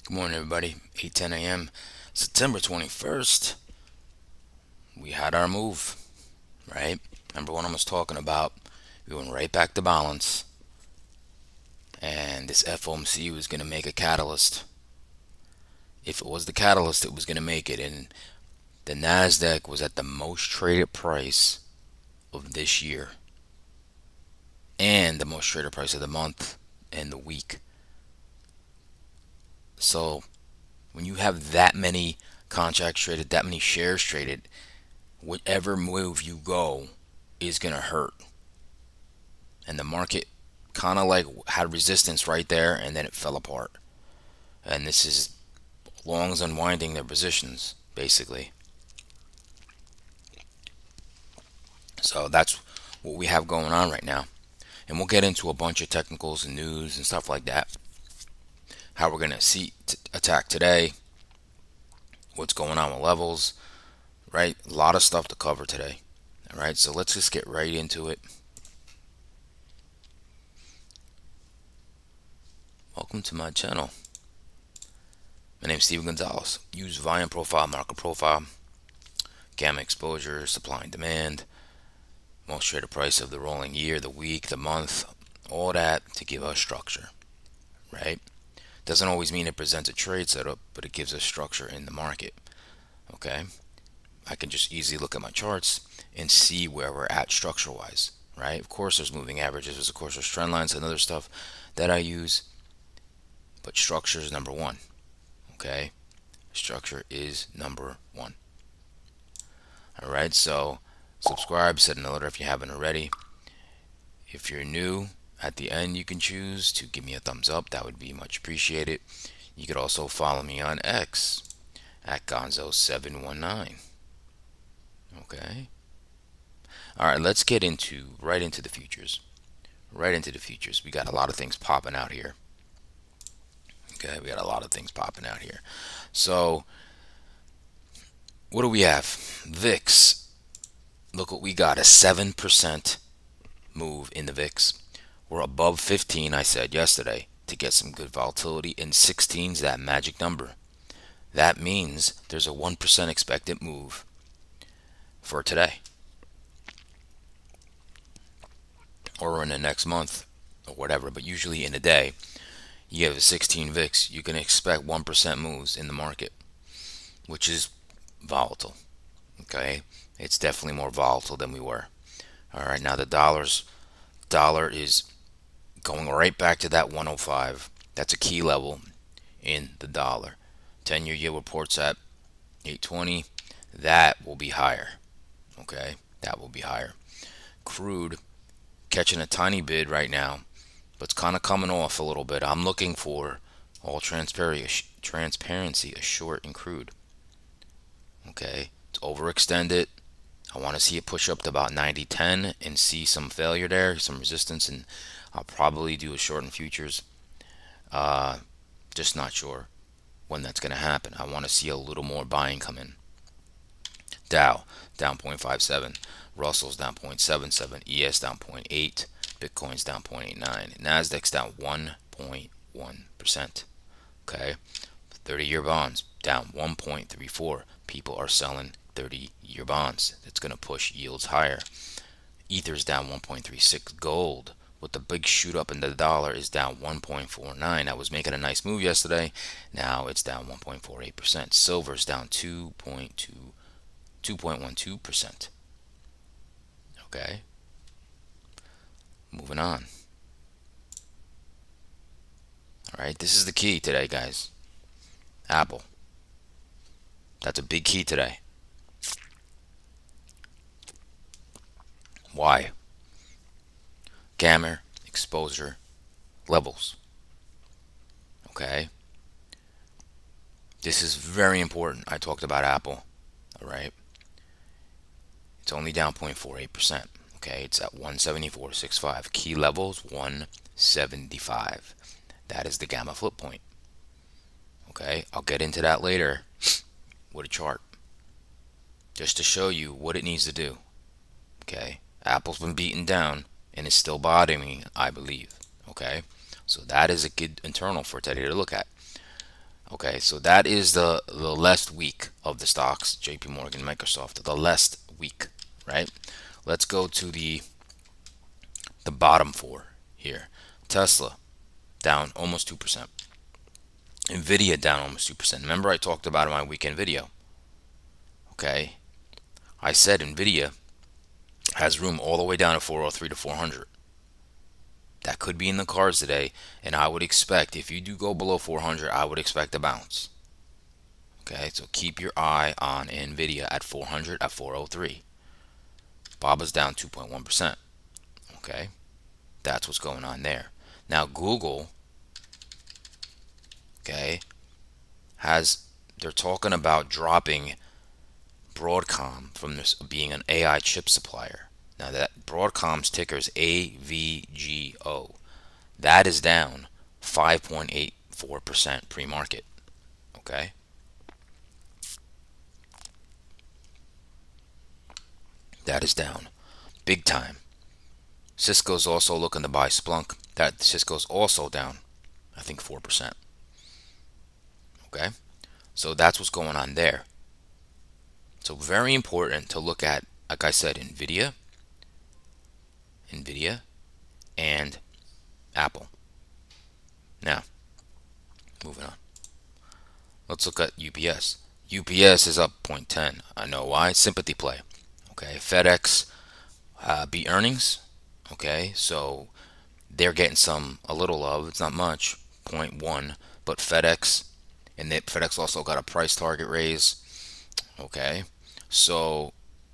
Good morning, everybody. 8:10 a.m. September 21st. We had our move, right? Remember what I was talking about? We went right back to balance, and this FOMC was going to make a catalyst. If it was the catalyst, it was going to make it. And the NASDAQ was at the most traded price of this year, and the most traded price of the month and the week. So when you have that many contracts traded, that many shares traded, whatever move you go is going to hurt. And the market kind of like had resistance right there and then it fell apart. And this is longs unwinding their positions, basically. So that's what we have going on right now. And we'll get into a bunch of technicals and news and stuff like that. How we're going to see attack today, what's going on with levels, right? A lot of stuff to cover today. All right, so let's just get right into it. Welcome to my channel. My name is Steven Gonzalez. Use volume profile, market profile, gamma exposure, supply and demand, most traded price of the rolling year, the week, the month, all that to give us structure, right? Doesn't always mean it presents a trade setup, but it gives us structure in the market, okay? I can just easily look at my charts and see where we're at structure-wise, right? Of course, there's moving averages, of course, there's trend lines and other stuff that I use, but structure is number one, okay? Structure is number one. All right, so subscribe, set an alert if you haven't already. If you're new, at the end you can choose to give me a thumbs up. That would be much appreciated. You could also follow me on X at Gonzo719. Okay. All right, let's get right into the futures. Right into the futures. We got a lot of things popping out here. Okay, we got a lot of things popping out here. So, what do we have? VIX. Look what we got, a 7% move in the VIX. We're above 15, I said yesterday, to get some good volatility, and 16 is that magic number. That means there's a 1% expected move for today or in the next month or whatever, but usually in a day. You have a 16 VIX, you can expect 1% moves in the market, which is volatile. Okay, it's definitely more volatile than we were. All right, now the dollar is going right back to that 105. That's a key level in the dollar. 10-year yield reports at 820. That will be higher. Okay, that will be higher. Crude catching a tiny bid right now, but it's kind of coming off a little bit. I'm looking for all transparency, a short in crude. Okay, it's overextended. I want to see it push up to about 90.10 and see some failure there, some resistance, and I'll probably do a short in futures. Just not sure when that's going to happen. I want to see a little more buying come in. Dow down 0.57, Russell's down 0.77, ES down 0.8, Bitcoin's down 0.89, Nasdaq's down 1.1%. Okay, 30-year bonds down 1.34. People are selling 30-year bonds. That's going to push yields higher. Ether's down 1.36. Gold, with the big shoot up in the dollar, is down 1.49. I was making a nice move yesterday. Now it's down 1.48%. Silver's down 2.12%. Okay. Moving on. All right, this is the key today, guys. Apple. That's a big key today. Why? Gamma exposure levels. Okay. This is very important. I talked about Apple. All right. It's only down 0.48%. Okay. It's at 174.65. Key levels 175. That is the gamma flip point. Okay. I'll get into that later with a chart, just to show you what it needs to do. Okay. Apple's been beaten down and it's still bothering me, I believe. Okay. So that is a good internal for today to look at. Okay, so that is the last week of the stocks, JP Morgan, Microsoft, the last week, right? Let's go to the bottom four here. Tesla down almost 2%. Nvidia down almost 2%. Remember I talked about it in my weekend video. Okay, I said Nvidia has room all the way down to 403 to 400. That could be in the cards today, and I would expect if you do go below 400, I would expect a bounce. Okay, so keep your eye on Nvidia at 400 at 403. BABA's down 2.1%. Okay, that's what's going on there. Now Google, okay, has they're talking about dropping Broadcom from this being an AI chip supplier. Now that Broadcom's ticker is AVGO. That is down 5.84% pre-market. Okay, that is down big time. Cisco's also looking to buy Splunk. That Cisco's also down, I think 4%. Okay, so that's what's going on there. So very important to look at, like I said, Nvidia, and Apple. Now, moving on. Let's look at UPS. UPS is up 0.10. I know why. Sympathy play. Okay, FedEx beat earnings. Okay, so they're getting a little love. It's not much, zero point 0.1, but FedEx also got a price target raise. Okay, so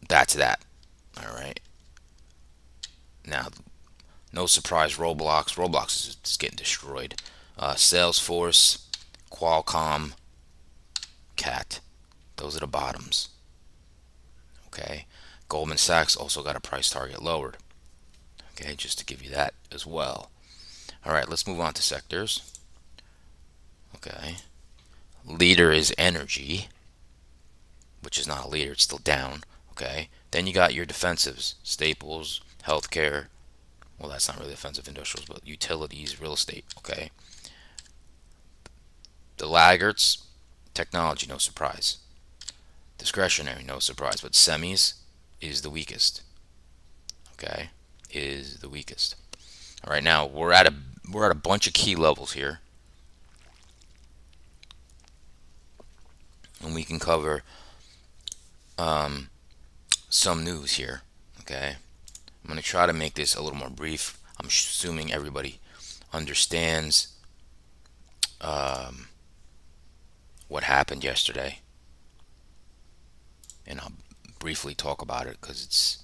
that's that. All right. Now, no surprise, Roblox is getting destroyed. Salesforce, Qualcomm, Cat. Those are the bottoms. Okay. Goldman Sachs also got a price target lowered. Okay, just to give you that as well. All right, let's move on to sectors. Okay. Leader is energy, which is not a leader, it's still down. Okay. Then you got your defensives, staples, healthcare. Well, that's not really defensive industrials, but utilities, real estate. Okay. The laggards, technology, no surprise. Discretionary, no surprise. But semis is the weakest. Okay. Is the weakest. All right, now we're at a bunch of key levels here, and we can cover some news here. Okay, I'm going to try to make this a little more brief. I'm assuming everybody understands what happened yesterday, and I'll briefly talk about it because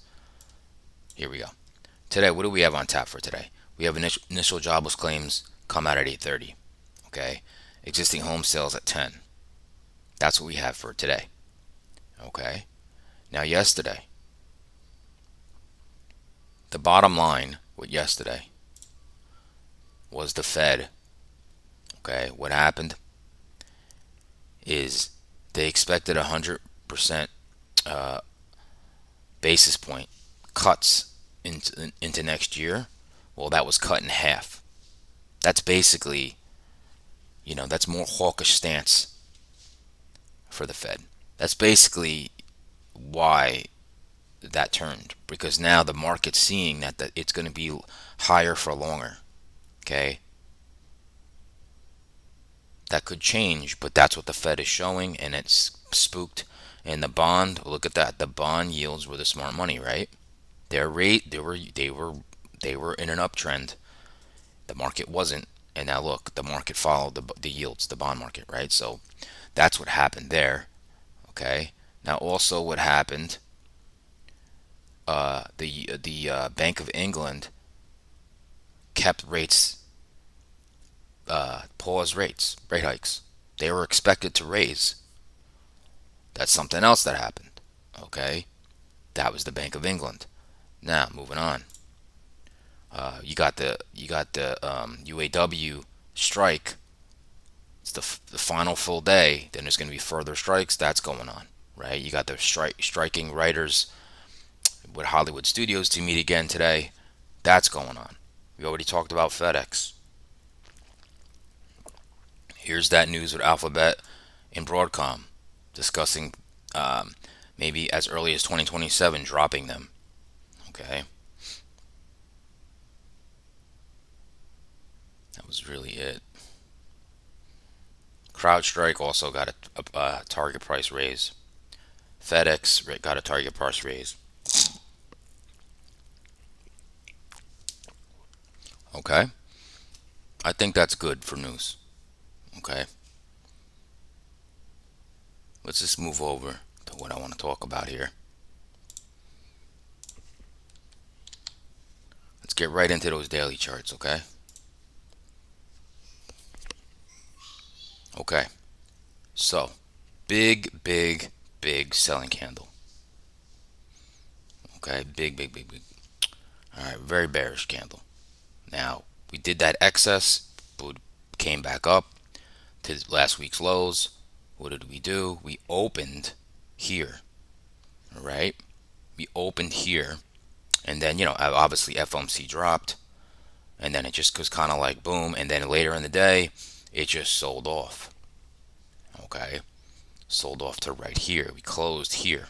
here we go. Today, what do we have on tap for today? We have initial jobless claims come out at 8:30. Okay, existing home sales at 10. That's what we have for today. Okay, now yesterday, the bottom line with yesterday was the Fed. Okay, what happened is they expected 100% basis point cuts into next year. Well, that was cut in half. That's basically, that's more hawkish stance for the Fed. That's basically why that turned, because now the market's seeing that it's going to be higher for longer. Okay, that could change, but that's what the Fed is showing, and it's spooked. And the bond, look at that. The bond yields were the smart money, right? Their rate, they were in an uptrend. The market wasn't, and now look, the market followed the yields, the bond market, right? So that's what happened there. Okay. Now also what happened? The Bank of England kept rates, pause rate hikes. They were expected to raise. That's something else that happened. Okay, that was the Bank of England. Now moving on. You got the UAW strike. It's the final full day. Then there's going to be further strikes. That's going on, right? You got the striking writers with Hollywood studios to meet again today. That's going on. We already talked about FedEx. Here's that news with Alphabet and Broadcom discussing maybe as early as 2027 dropping them. Okay, that was really it. CrowdStrike also got a target price raise. FedEx got a target price raise. Okay, I think that's good for news. Okay, let's just move over to what I want to talk about here. Let's get right into those daily charts. Okay, so big, big, big selling candle. Okay, big, big, big, big. All right, very bearish candle. Now, we did that excess, but came back up to last week's lows. What did we do? We opened here, all right? We opened here, and then, obviously FOMC dropped, and then it just was kind of like boom, and then later in the day, it just sold off, okay? Sold off to right here. We closed here,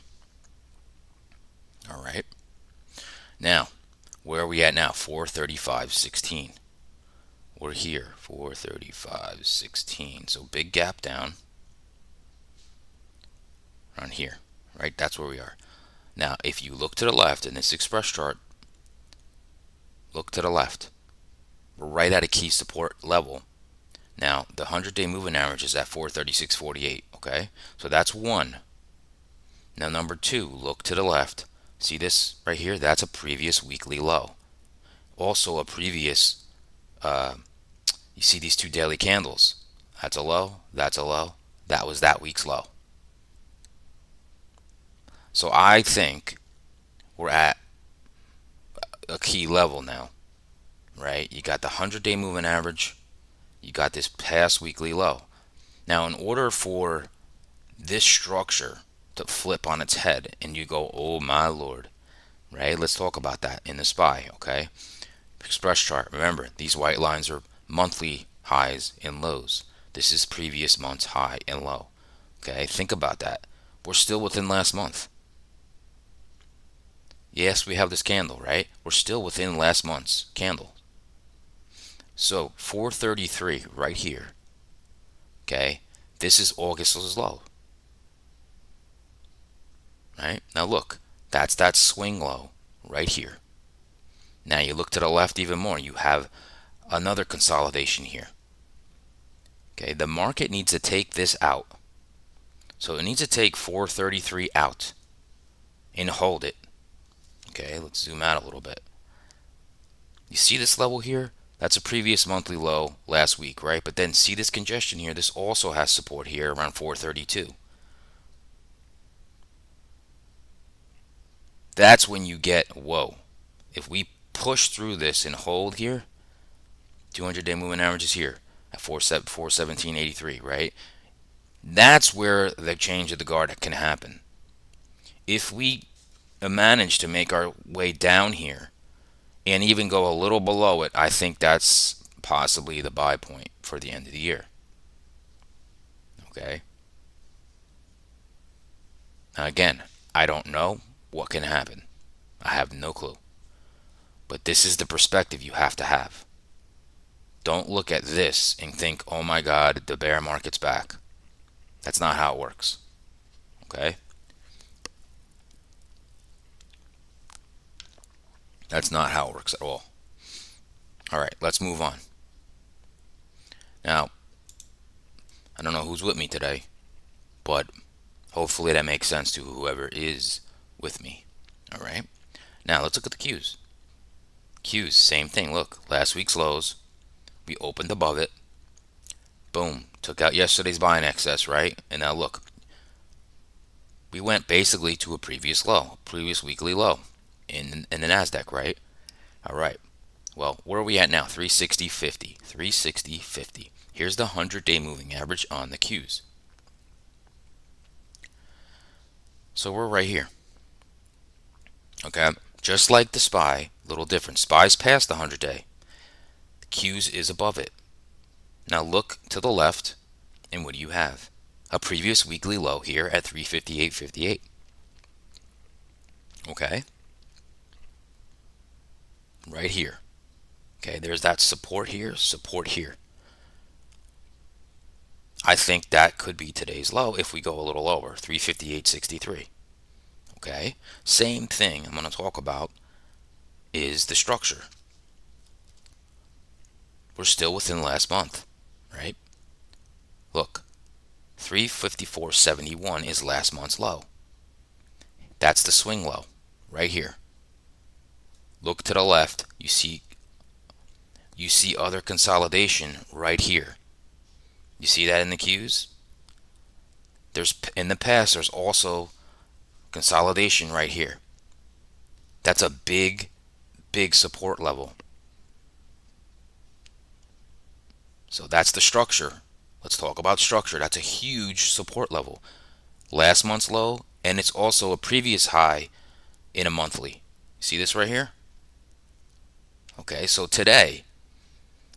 all right? Now, where are we at now? 435.16. We're here, 435.16. So big gap down around here, right? That's where we are. Now, if you look to the left in this express chart, look to the left. We're right at a key support level. Now, the 100-day moving average is at 436.48, okay? So that's one. Now, number two, look to the left. See this right here? That's a previous weekly low. Also a previous, you see these two daily candles. That's a low, that's a low. That was that week's low. So I think we're at a key level now, right? You got the 100-day moving average. You got this past weekly low. Now, in order for this structure to flip on its head and you go, oh my lord, right? Let's talk about that in the SPY, okay? Express chart. Remember, these white lines are monthly highs and lows. This is previous month's high and low. Okay, think about that. We're still within last month. Yes, we have this candle, right? We're still within last month's candle. So 433 right here. Okay, this is August's low. Right? Now look, that's that swing low right here. Now you look to the left even more. You have another consolidation here. Okay, the market needs to take this out. So it needs to take 433 out and hold it. Okay, let's zoom out a little bit. You see this level here? That's a previous monthly low last week, right? But then see this congestion here? This also has support here around 432. That's when you get, whoa. If we push through this and hold here, 200-day moving average is here at 417.83, right? That's where the change of the guard can happen. If we manage to make our way down here and even go a little below it, I think that's possibly the buy point for the end of the year. Okay. Now again, I don't know what can happen. I have no clue. But this is the perspective you have to have. Don't look at this and think, oh my God, the bear market's back. That's not how it works. Okay? That's not how it works at all. All right, let's move on. Now, I don't know who's with me today, but hopefully that makes sense to whoever is with me. All right? Now, let's look at the Qs. Qs, same thing. Look, last week's lows. We opened above it. Boom. Took out yesterday's buying excess, right? And now look. We went basically to a previous low, previous weekly low in the NASDAQ, right? All right. Well, where are we at now? 360.50. 360.50. Here's the 100-day moving average on the Qs. So we're right here. Okay? Just like the SPY, little different. SPY's past the 100-day. The Qs is above it. Now look to the left. And what do you have? A previous weekly low here at 358.58. Okay, right here. Okay, there's that support here, support here. I think that could be today's low if we go a little lower, 358.63. Okay, same thing I'm going to talk about is the structure. We're still within last month, right? Look, 354.71 is last month's low. That's the swing low right here. Look to the left, you see other consolidation right here. You see that in the Qs? There's in the past there's also consolidation right here. That's a big support level. So that's the structure. Let's talk about structure. That's a huge support level. Last month's low, and it's also a previous high in a monthly. See this right here? Okay, so today,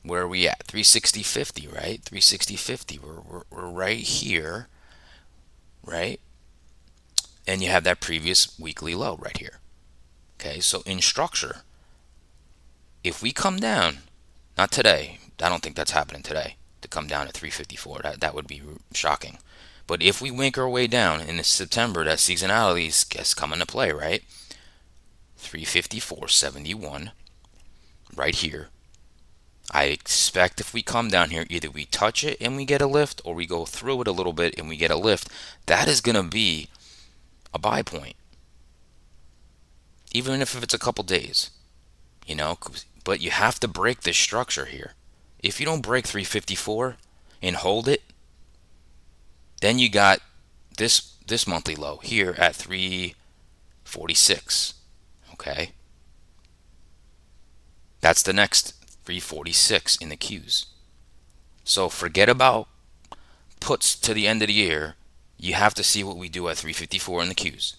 where are we at? 360.50, right? 360.50. We're right here, right? And you have that previous weekly low right here. Okay, so in structure, if we come down, not today, I don't think that's happening today, to come down at 354. That would be shocking. But if we wink our way down in September, that seasonality is coming to play, right? 354.71 right here. I expect if we come down here, either we touch it and we get a lift, or we go through it a little bit and we get a lift. That is going to be a buy point, even if it's a couple days, you know. But you have to break this structure here. If you don't break 354 and hold it, then you got this monthly low here at 346. Okay, that's the next 346 in the Qs. So forget about puts to the end of the year. You have to see what we do at 354 in the Qs.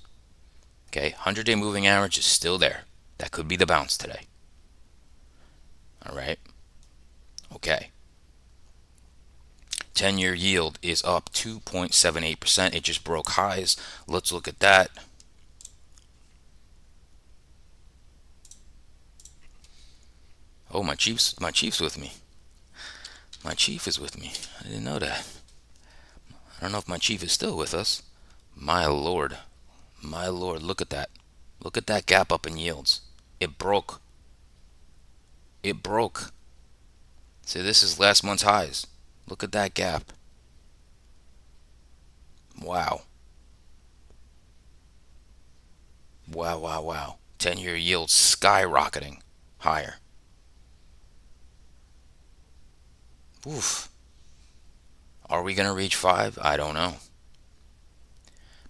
Okay, 100-day moving average is still there. That could be the bounce today. All right. Okay. 10-year yield is up 2.78%. It just broke highs. Let's look at that. Oh, my chief's with me. My chief is with me. I didn't know that. I don't know if my chief is still with us. My lord. My lord, look at that. Look at that gap up in yields. It broke. It broke. See, this is last month's highs. Look at that gap. Wow. Wow, wow, wow. 10-year yield skyrocketing higher. Oof. Are we going to reach 5? I don't know.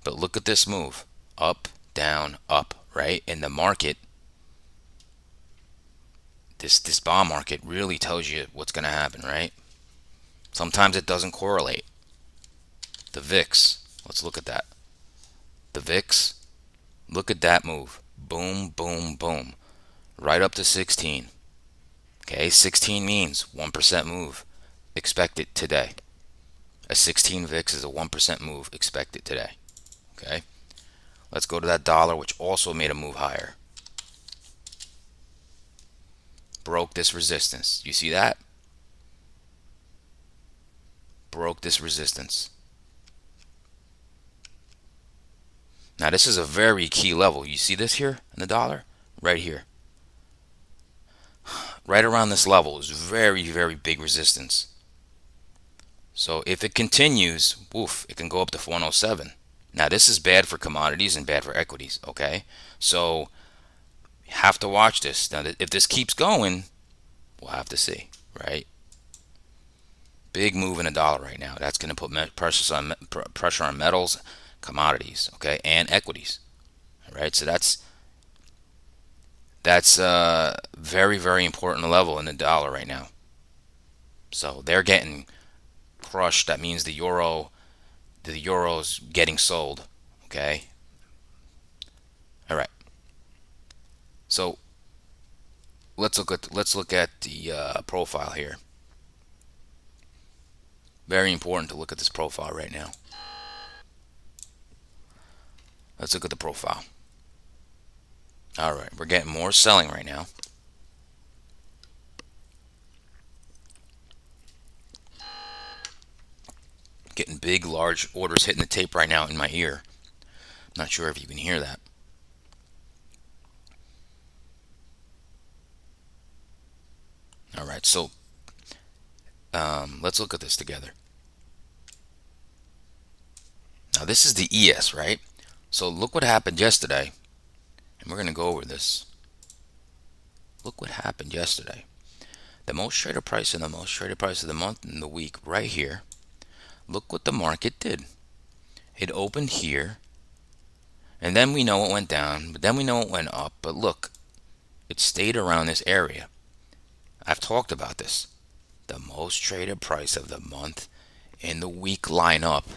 But look at this move. Up, down, up, right? In the market, this bond market really tells you what's going to happen, right? Sometimes it doesn't correlate. The VIX, let's look at that. The VIX, look at that move. Boom, boom, boom. Right up to 16. Okay, 16 means 1% move. Expect it today. A 16 VIX is a 1% move. Expect it today. Okay, let's go to that dollar, which also made a move higher. Broke this resistance. You see that? Broke this resistance. Now this is a very key level. You see this here in the dollar? Right here. Right around this level is very, very big resistance. So if it continues, woof, it can go up to 107. Now this is bad for commodities and bad for equities, okay? So you have to watch this. Now if this keeps going, we'll have to see, right? Big move in the dollar right now. That's going to put pressure on metals, commodities, okay, and equities. All right, so that's a very, very important level in the dollar right now. So they're getting crushed. That means the euro's getting sold. Okay. All right. So let's look at the profile here. Very important to look at this profile right now. Let's look at the profile. All right, we're getting more selling right now. Getting big, large orders hitting the tape right now in my ear. Not sure if you can hear that. All right, so let's look at this together. Now, this is the ES, right? So look what happened yesterday, and we're going to go over this. Look what happened yesterday. The most traded price and the most traded price of the month and the week right here. Look what the market did. It opened here, and then we know it went down, but then we know it went up. But look, it stayed around this area. I've talked about this. The most traded price of the month and the week line up.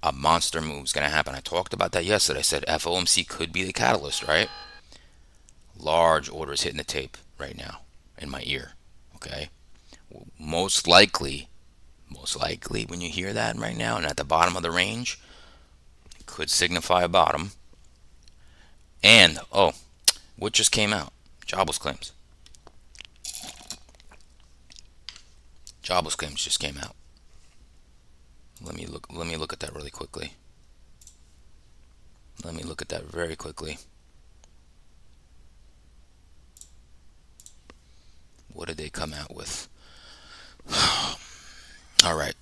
A monster move is going to happen. I talked about that yesterday. I said FOMC could be the catalyst, right? Large orders hitting the tape right now in my ear. Okay. Most likely, when you hear that right now and at the bottom of the range, it could signify a bottom. And, oh, what just came out? Jobless claims. Jobless claims just came out. Let me look at that really quickly. Let me look at that very quickly. What did they come out with? All right.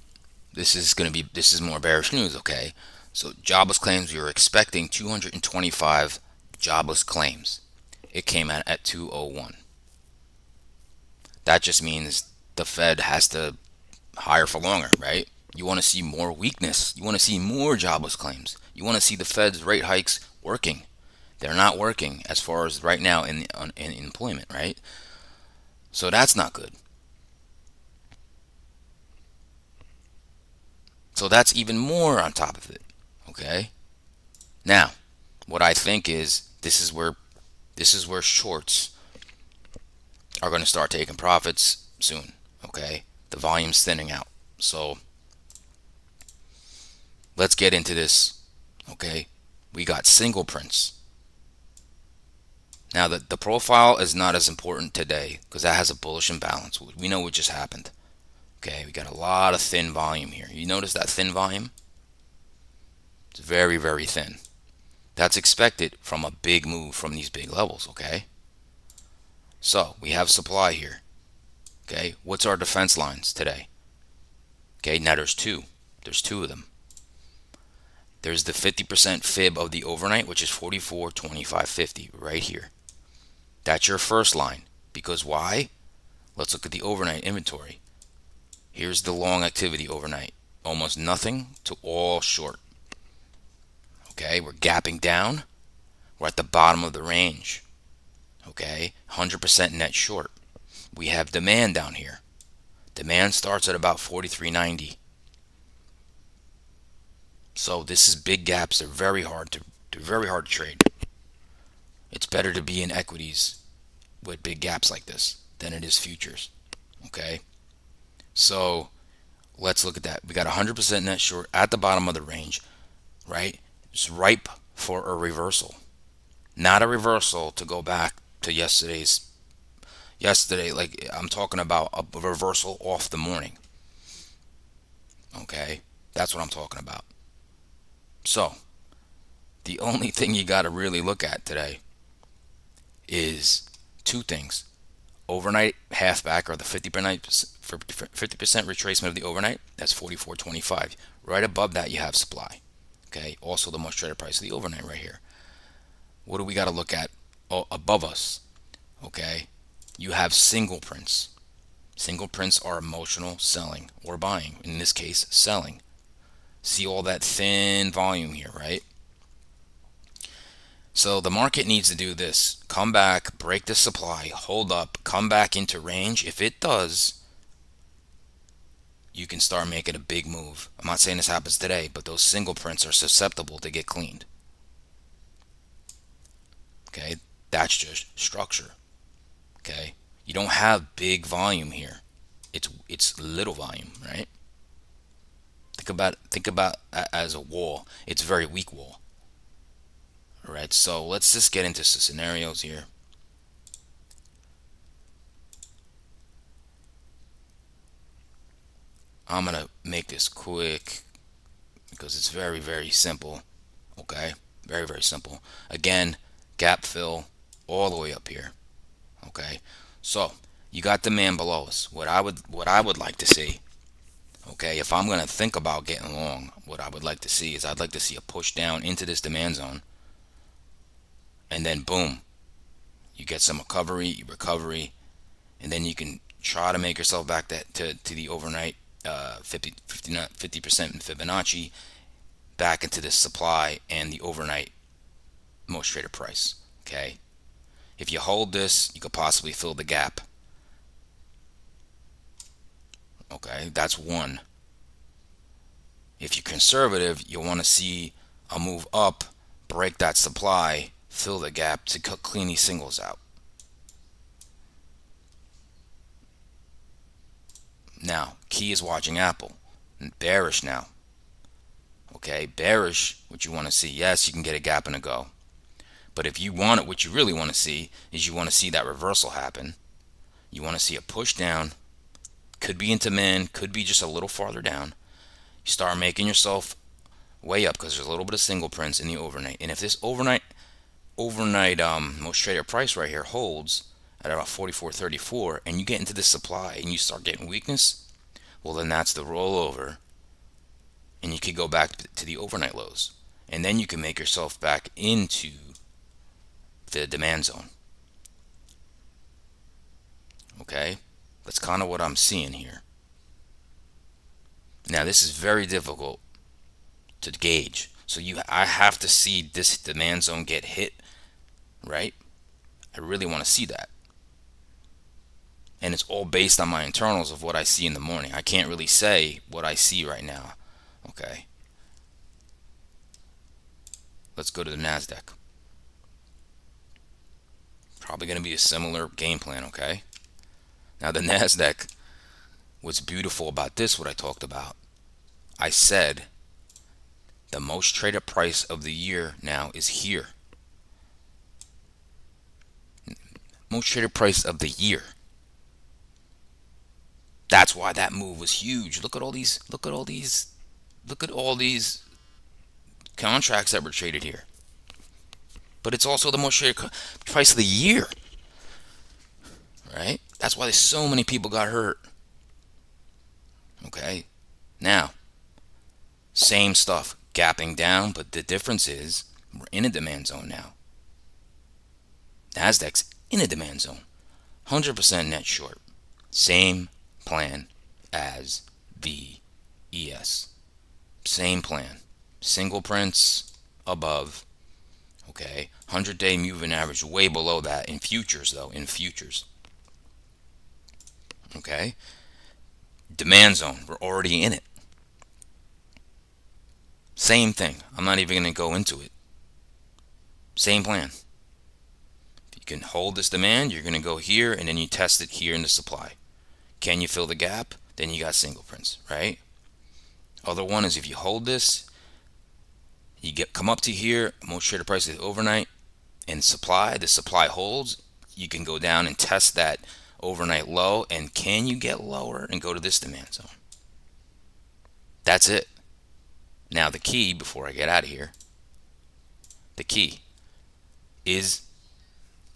This is more bearish news, okay? So jobless claims, we were expecting 225 jobless claims. It came out at 201. That just means the Fed has to higher for longer, right? You want to see more weakness. You want to see more jobless claims. You want to see the Fed's rate hikes working. They're not working as far as right now in employment, right? So that's not good. So that's even more on top of it. Okay? Now, what I think is this is where shorts are going to start taking profits soon. Okay? The volume's thinning out. So let's get into this. Okay? We got single prints. Now the profile is not as important today because that has a bullish imbalance. We know what just happened. Okay, we got a lot of thin volume here. You notice that thin volume? It's very, very thin. That's expected from a big move from these big levels, okay? So we have supply here. Okay, what's our defense lines today? Okay, now there's two. There's two of them. There's the 50% fib of the overnight, which is 44.2550 right here. That's your first line. Because why? Let's look at the overnight inventory. Here's the long activity overnight. Almost nothing to all short. Okay, we're gapping down. We're at the bottom of the range. Okay, 100% net short. We have demand down here. Demand starts at about 43.90. So this is big gaps. They're very hard to trade. It's better to be in equities with big gaps like this than it is futures. Okay? So let's look at that. We got 100% net short at the bottom of the range, right? It's ripe for a reversal. Not a reversal to go back to yesterday, like I'm talking about a reversal off the morning. Okay? That's what I'm talking about. So, the only thing you got to really look at today is two things. Overnight halfback, or the 50% retracement of the overnight. That's 44.25. Right above that you have supply. Okay, also the most traded price of the overnight right here. What do we got to look at above us? Okay, you have single prints. Single prints are emotional selling or buying. In this case, selling. See all that thin volume here, right? So the market needs to do this. Come back, break the supply, hold up, come back into range. If it does, you can start making a big move. I'm not saying this happens today, but those single prints are susceptible to get cleaned. Okay, that's just structure. Okay, you don't have big volume here. It's little volume, right? think about as a wall. It's a very weak wall. All right. So let's just get into some scenarios here. I'm gonna make this quick because it's very, very simple. Okay, very, very simple. Again, gap fill all the way up here. Okay, so you got demand below us. What I would like to see. Okay, if I'm gonna think about getting long, what I would like to see is I'd like to see a push down into this demand zone, and then boom, you get some recovery, and then you can try to make yourself back to the overnight 50% in Fibonacci back into this supply and the overnight most traded price. Okay, if you hold this, you could possibly fill the gap. Okay, that's one. If you're conservative, you'll want to see a move up, break that supply, fill the gap to clean these singles out. Now, key is watching Apple. Bearish now. Okay, bearish, what you want to see, yes, you can get a gap and a go. But if you want it, what you really want to see is you want to see that reversal happen. You want to see a push down. Could be into demand, could be just a little farther down. You start making yourself way up because there's a little bit of single prints in the overnight. And if this overnight most traded price right here holds at about 44.34 and you get into this supply and you start getting weakness, well, then that's the rollover, and you could go back to the overnight lows, and then you can make yourself back into the demand zone. Okay, that's kind of what I'm seeing here. Now this is very difficult to gauge, so I have to see this demand zone get hit, right? I really want to see that, and it's all based on my internals of what I see in the morning. I can't really say what I see right now. Okay, let's go to the NASDAQ. Probably going to be a similar game plan. Okay, now the NASDAQ, what's beautiful about this, what I talked about, I said the most traded price of the year now is here. Most traded price of the year. That's why that move was huge. Look at all these contracts that were traded here. But it's also the most traded price of the year. Right? That's why so many people got hurt. Okay? Now, same stuff, gapping down, but the difference is we're in a demand zone now. Nasdaq's in a demand zone. 100% net short. Same plan as the ES. Same plan. Single prints above. Okay. 100-day moving average way below that in futures, though. In futures. Okay. Demand zone. We're already in it. Same thing. I'm not even going to go into it. Same plan. If you can hold this demand, you're going to go here and then you test it here in the supply. Can you fill the gap? Then you got single prints, right? Other one is if you hold this, you come up to here, most traded price is overnight, and the supply holds, you can go down and test that overnight low, and can you get lower and go to this demand zone? That's it. Now the key, before I get out of here, the key is,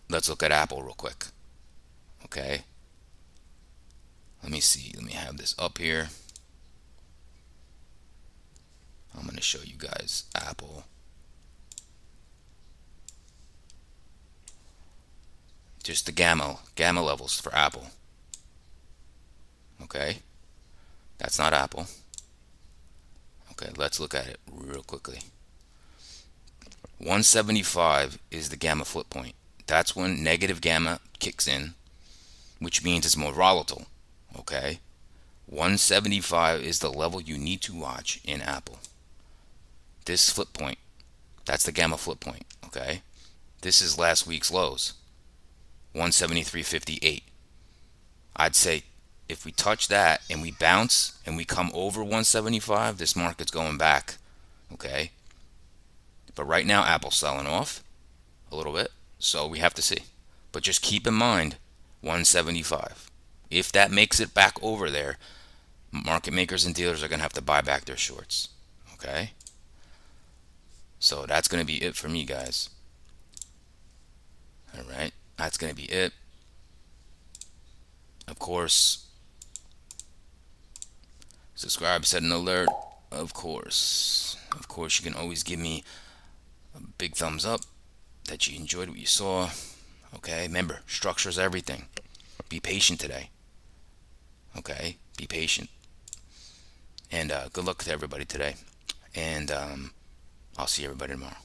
let's look at Apple real quick. Okay. Let me see. Let me have this up here. I'm going to show you guys Apple. Just the gamma levels for Apple. Okay. That's not Apple. Okay, let's look at it real quickly. 175 is the gamma flip point. That's when negative gamma kicks in, which means it's more volatile. Okay, 175 is the level you need to watch in Apple. This flip point, that's the gamma flip point. Okay, this is last week's lows, 173.58. I'd say if we touch that and we bounce and we come over 175, this market's going back. Okay, but right now Apple's selling off a little bit, so we have to see. But just keep in mind 175. If that makes it back over there, market makers and dealers are going to have to buy back their shorts. Okay, so that's going to be it for me, guys. All right, that's going to be it. Of course, subscribe, set an alert. Of course, you can always give me a big thumbs up that you enjoyed what you saw. Okay, remember, structure is everything. Be patient today. Okay, be patient. And good luck to everybody today. And I'll see everybody tomorrow.